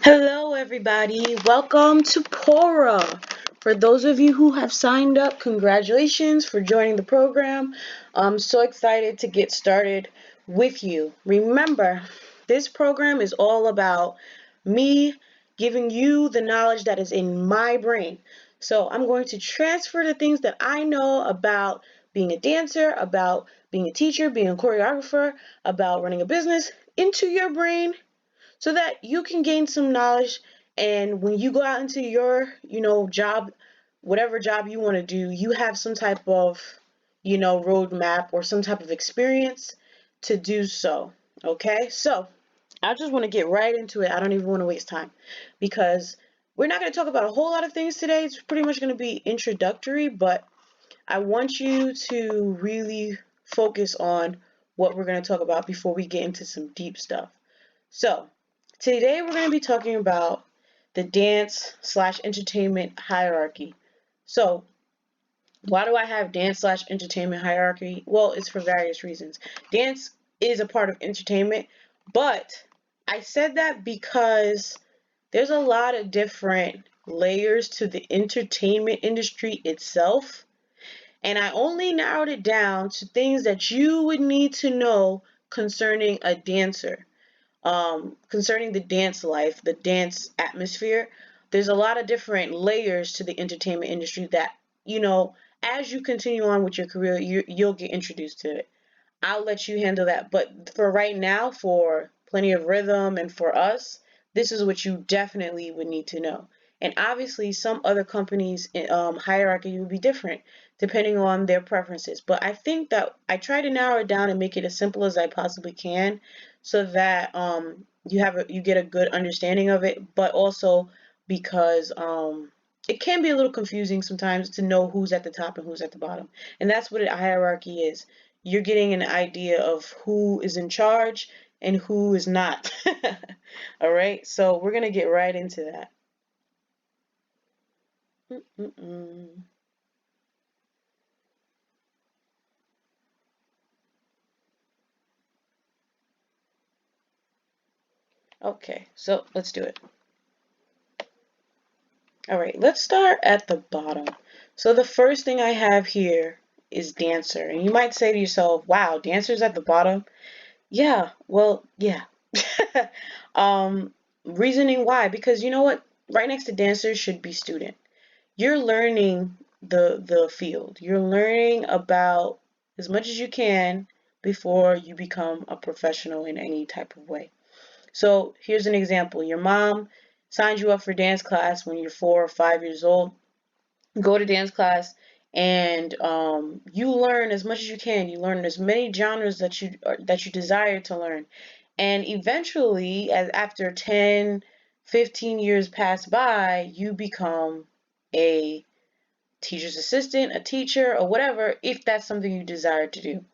Hello, everybody. Welcome to P.O.R.A. For those of you who have signed up, congratulations for joining the program. I'm so excited to get started with you. Remember, this program is all about me giving you the knowledge that is in my brain. So I'm going to transfer the things that I know about being a dancer, about being a teacher, being a choreographer, about running a business into your brain so that you can gain some knowledge, and when you go out into your job, whatever job you want to do, you have some type of roadmap or some type of experience to do so. Okay, so I just want to get right into it. I don't even want to waste time because we're not going to talk about a whole lot of things today. It's pretty much going to be introductory, but I want you to really focus on what we're going to talk about before we get into some deep stuff. So today we're going to be talking about the dance slash entertainment hierarchy. So why do I have dance slash entertainment hierarchy? Well, it's for various reasons. Dance is a part of entertainment, but I said that because there's a lot of different layers to the entertainment industry itself, and I only narrowed it down to things that you would need to know concerning a dancer. Concerning the dance life, the dance atmosphere, there's a lot of different layers to the entertainment industry that, as you continue on with your career, you'll get introduced to it. I'll let you handle that. But for right now, for Plenty of Rhythm and for us, this is what you definitely would need to know. And obviously, some other companies' hierarchy will be different depending on their preferences. But I think that I try to narrow it down and make it as simple as I possibly can, so that you get a good understanding of it. But also because it can be a little confusing sometimes to know who's at the top and who's at the bottom. And that's what a hierarchy is. You're getting an idea of who is in charge and who is not. All right, so we're going to get right into that. Okay, so let's do it. All right, let's start at the bottom. So the first thing I have here is dancer. And you might say to yourself, wow, dancer's at the bottom? Yeah, well, yeah. Reasoning why? Because you know what? Right next to dancer should be student. You're learning the field. You're learning about as much as you can before you become a professional in any type of way. So here's an example. Your mom signed you up for dance class when you're 4 or 5 years old. Go to dance class and you learn as much as you can. You learn as many genres that you desire to learn. And eventually, after 10, 15 years pass by, you become a teacher's assistant, a teacher, or whatever, if that's something you desire to do.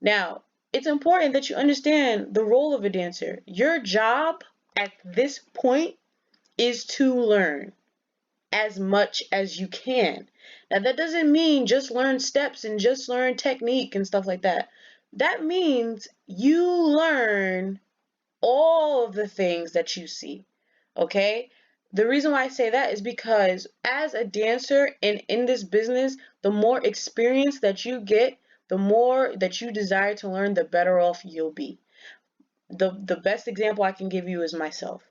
Now, it's important that you understand the role of a dancer. Your job at this point is to learn as much as you can. Now, that doesn't mean just learn steps and just learn technique and stuff like that. That means you learn all of the things that you see. Okay? The reason why I say that is because as a dancer and in this business, the more experience that you get, the more that you desire to learn, the better off you'll be. The best example I can give you is myself.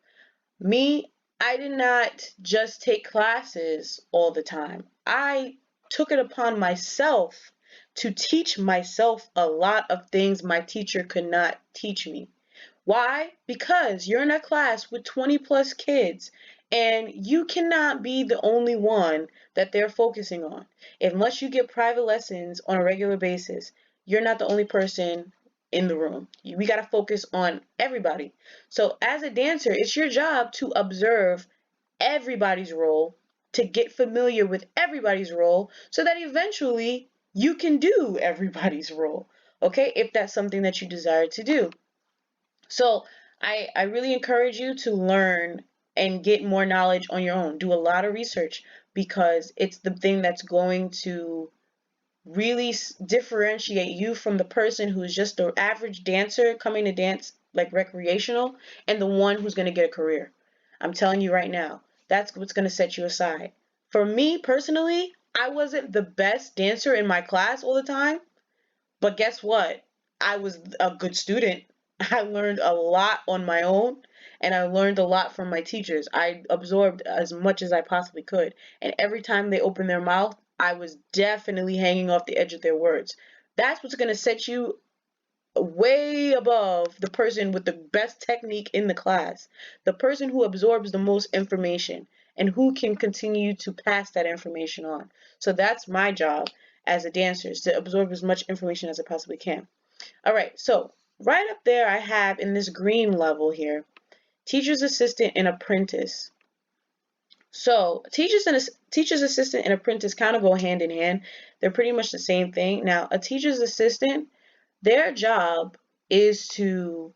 Me, I did not just take classes all the time. I took it upon myself to teach myself a lot of things my teacher could not teach me. Why? Because you're in a class with 20 plus kids and you cannot be the only one that they're focusing on. Unless you get private lessons on a regular basis, you're not the only person in the room. We got to focus on everybody. So as a dancer, it's your job to observe everybody's role, to get familiar with everybody's role, so that eventually you can do everybody's role. Okay, if that's something that you desire to do. So I really encourage you to learn and get more knowledge on your own. Do a lot of research because it's the thing that's going to really differentiate you from the person who's just the average dancer coming to dance like recreational and the one who's going to get a career. I'm telling you right now, that's what's going to set you aside. For me personally, I wasn't the best dancer in my class all the time, but guess what? I was a good student. I learned a lot on my own, and I learned a lot from my teachers. I absorbed as much as I possibly could. And every time they opened their mouth, I was definitely hanging off the edge of their words. That's what's going to set you way above the person with the best technique in the class, the person who absorbs the most information and who can continue to pass that information on. So that's my job as a dancer, is to absorb as much information as I possibly can. All right, so right up there I have in this green level here, teacher's assistant and apprentice. So teacher's assistant and apprentice kind of go hand in hand. They're pretty much the same thing. Now, a teacher's assistant, their job is to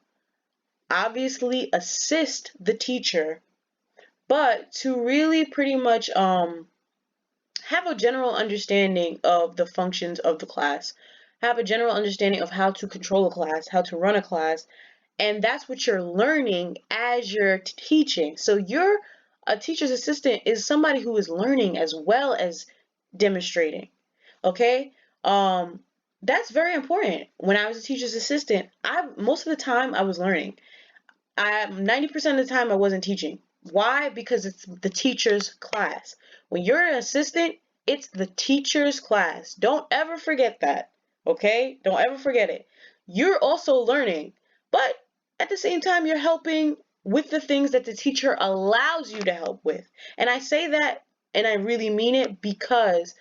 obviously assist the teacher, but to really pretty much have a general understanding of the functions of the class, have a general understanding of how to control a class, how to run a class, and that's what you're learning as you're teaching. So a teacher's assistant is somebody who is learning as well as demonstrating. Okay? That's very important. When I was a teacher's assistant, most of the time I was learning. 90% of the time I wasn't teaching. Why? Because it's the teacher's class. When you're an assistant, it's the teacher's class. Don't ever forget that. Okay? Don't ever forget it. You're also learning, but at the same time, you're helping with the things that the teacher allows you to help with. And I say that and I really mean it, because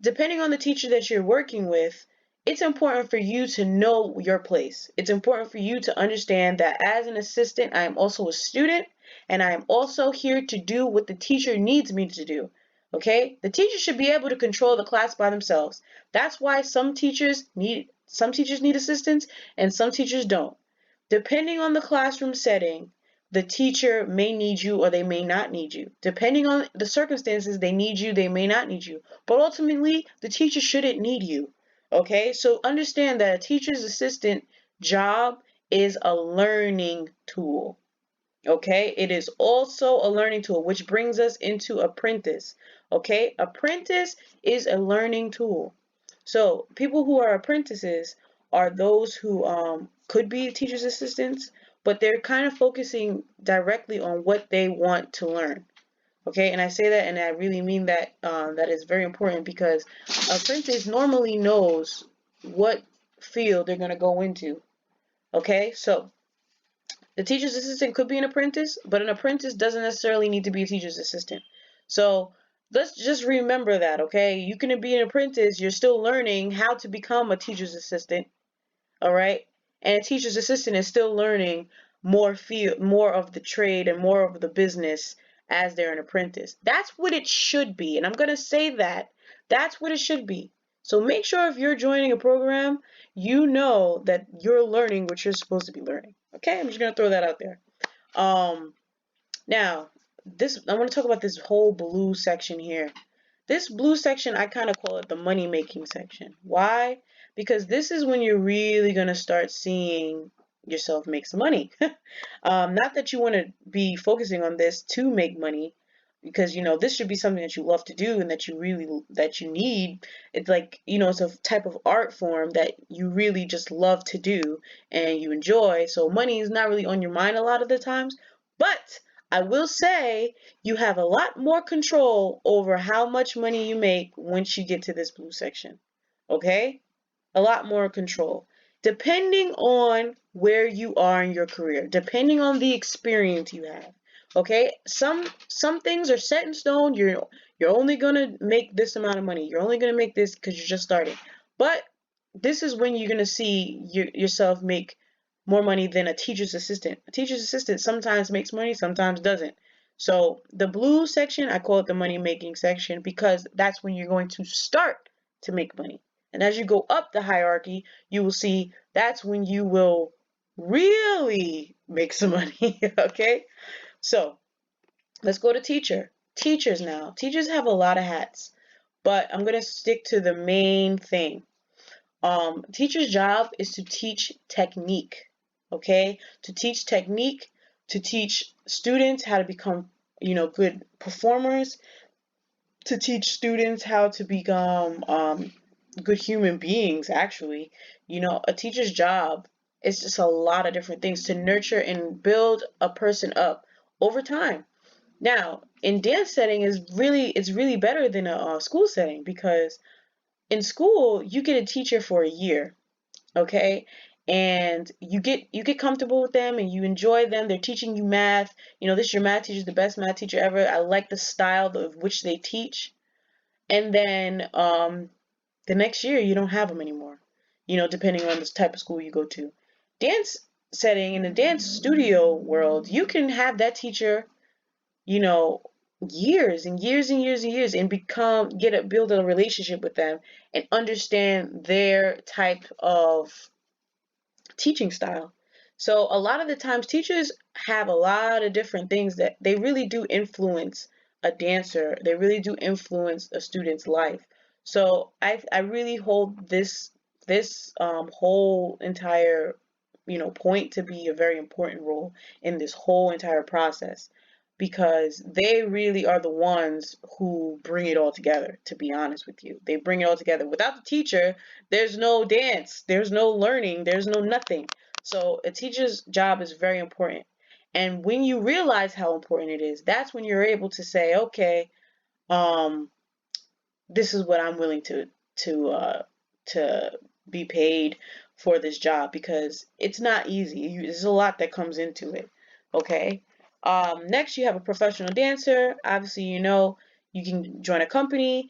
depending on the teacher that you're working with, it's important for you to know your place. It's important for you to understand that as an assistant, I am also a student, and I am also here to do what the teacher needs me to do. Okay? The teacher should be able to control the class by themselves. That's why some teachers need assistance and some teachers don't. Depending on the classroom setting, the teacher may need you or they may not need you. Depending on the circumstances, they need you, they may not need you. But ultimately, the teacher shouldn't need you. Okay? So understand that a teacher's assistant job is a learning tool. Okay? It is also a learning tool, which brings us into apprentice. Okay? Apprentice is a learning tool. So people who are apprentices are those who could be teacher's assistants, but they're kind of focusing directly on what they want to learn. Okay, and I say that and I really mean that. That is very important, because apprentice normally knows what field they're going to go into. Okay, so the teacher's assistant could be an apprentice, but an apprentice doesn't necessarily need to be a teacher's assistant. So let's just remember that, okay? You can be an apprentice, you're still learning how to become a teacher's assistant, all right? And a teacher's assistant is still learning more of the trade and more of the business as they're an apprentice. That's what it should be, and I'm going to say that. That's what it should be. So make sure if you're joining a program, you know that you're learning what you're supposed to be learning. Okay, I'm just going to throw that out there. Now, I want to talk about this whole blue section here. This blue section, I kind of call it the money making section. Why? Because this is when you're really going to start seeing yourself make some money. Not that you want to be focusing on this to make money, because this should be something that you love to do and that you need. It's like, it's a type of art form that you really just love to do and you enjoy. So money is not really on your mind a lot of the times, but I will say you have a lot more control over how much money you make once you get to this blue section. Okay? A lot more control. Depending on where you are in your career, depending on the experience you have. Okay? Some things are set in stone. You're only going to make this amount of money. You're only going to make this because you're just starting. But this is when you're going to see yourself make more money than a teacher's assistant. A teacher's assistant sometimes makes money, sometimes doesn't. So the blue section, I call it the money making section, because that's when you're going to start to make money. And as you go up the hierarchy, you will see that's when you will really make some money. Okay? So let's go to teacher. Teachers now. Teachers have a lot of hats, but I'm going to stick to the main thing. Teacher's job is to teach technique. Okay? To teach technique, to teach students how to become, good performers, to teach students how to become good human beings, actually. A teacher's job is just a lot of different things to nurture and build a person up over time. Now, in dance setting it's really better than a school setting, because in school you get a teacher for a year, okay? And you get comfortable with them and you enjoy them. They're teaching you math. This your math teacher's the best math teacher ever. I like the style of which they teach. And then the next year you don't have them anymore, depending on the type of school you go to. Dance setting, in the dance studio world, you can have that teacher, you know, years and years and years and years, and build a relationship with them and understand their type of teaching style. So a lot of the times teachers have a lot of different things that they really do influence a dancer. They really do influence a student's life. So I really hold this whole entire point to be a very important role in this whole entire process, because they really are the ones who bring it all together, to be honest with you. They bring it all together. Without the teacher, there's no dance, there's no learning, there's no nothing. So a teacher's job is very important. And when you realize how important it is, that's when you're able to say, okay, um, this is what I'm willing to be paid for this job, because it's not easy. There's a lot that comes into it. Okay. Next, you have a professional dancer. Obviously, you can join a company,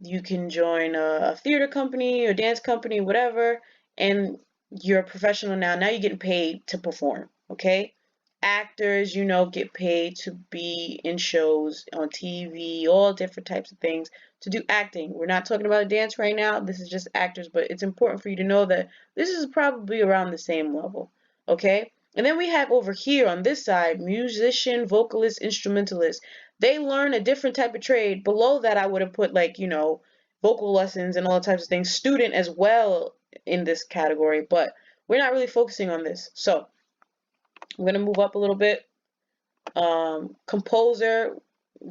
you can join a theater company or dance company, whatever, and you're a professional now. Now you're getting paid to perform, okay? Actors, get paid to be in shows on TV, all different types of things, to do acting. We're not talking about dance right now. This is just actors, but it's important for you to know that this is probably around the same level, okay? And then we have over here on this side, musician, vocalist, instrumentalist. They learn a different type of trade. Below that, I would have put vocal lessons and all types of things, student as well in this category, but we're not really focusing on this. So I'm going to move up a little bit. Composer,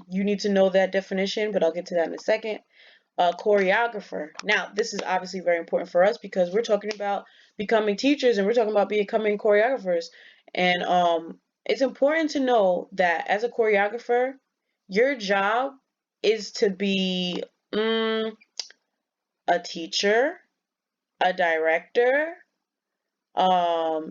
you need to know that definition, but I'll get to that in a second. Choreographer. Now, this is obviously very important for us because we're talking about becoming teachers and we're talking about becoming choreographers. And it's important to know that as a choreographer, your job is to be a teacher, a director,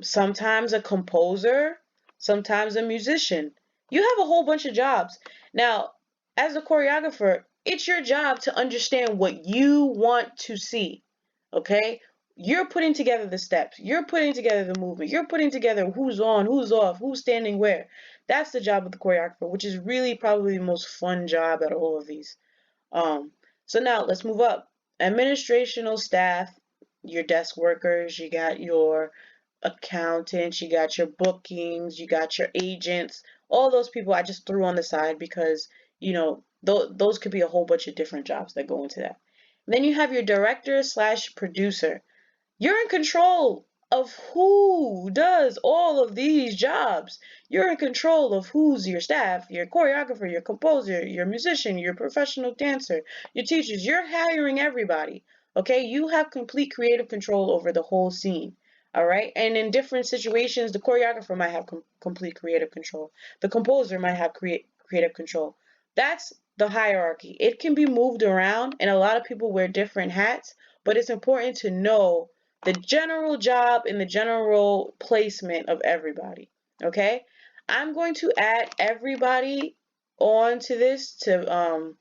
sometimes a composer, sometimes a musician. You have a whole bunch of jobs. Now, as a choreographer, it's your job to understand what you want to see. Okay? You're putting together the steps. You're putting together the movement. You're putting together who's on, who's off, who's standing where. That's the job of the choreographer, which is really probably the most fun job out of all of these. So now let's move up. Administrational staff, your desk workers, you got your accountants, you got your bookings, you got your agents, all those people I just threw on the side because, those could be a whole bunch of different jobs that go into that. And then you have your director slash producer. You're in control of who does all of these jobs. You're in control of who's your staff, your choreographer, your composer, your musician, your professional dancer, your teachers. You're hiring everybody. Okay? You have complete creative control over the whole scene. All right? And in different situations, the choreographer might have complete creative control. The composer might have creative control. That's the hierarchy. It can be moved around, and a lot of people wear different hats, but it's important to know the general job and the general placement of everybody. Okay? I'm going to add everybody onto this to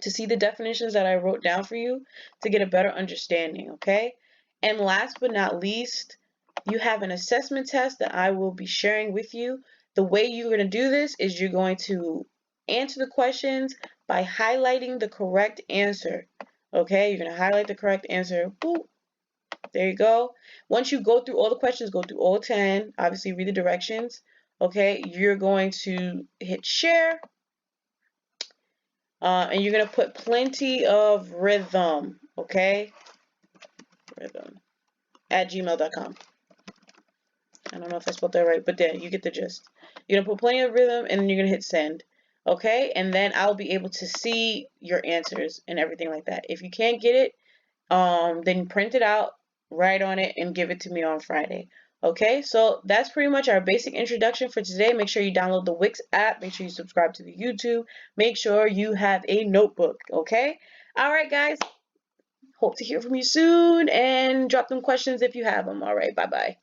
see the definitions that I wrote down for you to get a better understanding, okay? And last but not least, you have an assessment test that I will be sharing with you. The way you're going to do this is you're going to answer the questions by highlighting the correct answer. Okay? You're going to highlight the correct answer. Boop. There you go. Once you go through all the questions, go through all 10, obviously read the directions. Okay? You're going to hit share. And you're going to put plenty of rhythm, okay? Rhythm at gmail.com. I don't know if I spelled that right, but then you get the gist. You're gonna put plenty of rhythm, and then you're gonna hit send. Okay, and then I'll be able to see your answers and everything like that. If you can't get it, then print it out, write on it, and give it to me on Friday. Okay, so that's pretty much our basic introduction for today. Make sure you download the Wix app. Make sure you subscribe to the YouTube. Make sure you have a notebook. Okay, all right, guys. Hope to hear from you soon, and drop them questions if you have them. All right, bye bye.